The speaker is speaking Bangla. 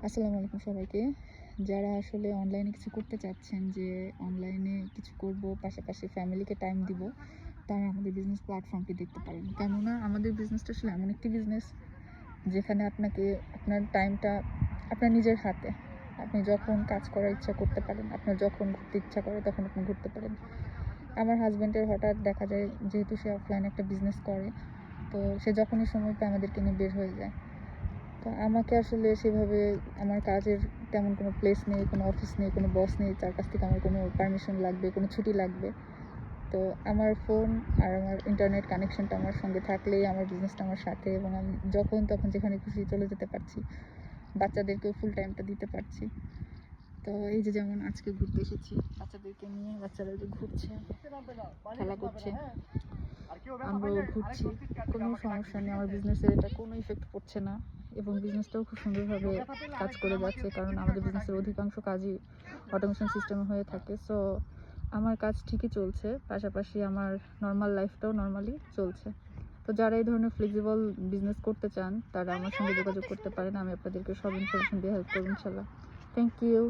আসসালামু আলাইকুম সবাইকে। যারা আসলে অনলাইনে কিছু করতে চাচ্ছেন, যে অনলাইনে কিছু করব, পাশাপাশি ফ্যামিলিকে টাইম দিব, তারা আমাদের বিজনেস প্ল্যাটফর্মটি দেখতে পারেন। কেননা আমাদের বিজনেসটা আসলে এমন একটি বিজনেস যেখানে আপনাকে আপনার টাইমটা আপনার নিজের হাতে, আপনি যখন কাজ করার ইচ্ছা করতে পারেন, আপনার যখন ঘুরতে ইচ্ছা করে তখন আপনি ঘুরতে পারেন। আমার হাজব্যান্ডের হঠাৎ দেখা যায়, যেহেতু সে অফলাইনে একটা বিজনেস করে, তো সে যখনই সময় পায় আমাদেরকে নিয়ে বের হয়ে যায়। তো আমাকে আসলে সেভাবে আমার কাজের তেমন কোনো প্লেস নেই, কোনো অফিস নেই, কোনো বস নেই তার কাছ থেকে আমার কোনো পারমিশন লাগবে, কোনো ছুটি লাগবে। তো আমার ফোন আর আমার ইন্টারনেট কানেকশনটা আমার সঙ্গে থাকলেই আমার বিজনেসটা আমার সাথে, এবং আমি যখন তখন যেখানে খুশি চলে যেতে পারছি, বাচ্চাদেরকেও ফুল টাইমটা দিতে পারছি। তো এই যে যেমন আজকে ঘুরতে এসেছি বাচ্চাদেরকে নিয়ে, বাচ্চারা যে ঘুরছে, খেলা করছে, আমরাও ঘুরছি, কোনো সমস্যা নেই। আমার বিজনেসের এটা কোনো ইফেক্ট পড়ছে না, এবং বিজনেসটাও খুব সুন্দরভাবে কাজ করে যাচ্ছে, কারণ আমাদের বিজনেসের অধিকাংশ কাজই অটোমেশন সিস্টেমে হয়ে থাকে। সো আমার কাজ ঠিকই চলছে, পাশাপাশি আমার নর্মাল লাইফটাও নর্মালি চলছে। তো যারা এই ধরনের ফ্লেক্সিবল বিজনেস করতে চান তারা আমার সঙ্গে যোগাযোগ করতে পারেন। আমি আপনাদেরকে সব ইনফরমেশন দিয়ে হেল্প করবো ইনশাল্লাহ। Thank you.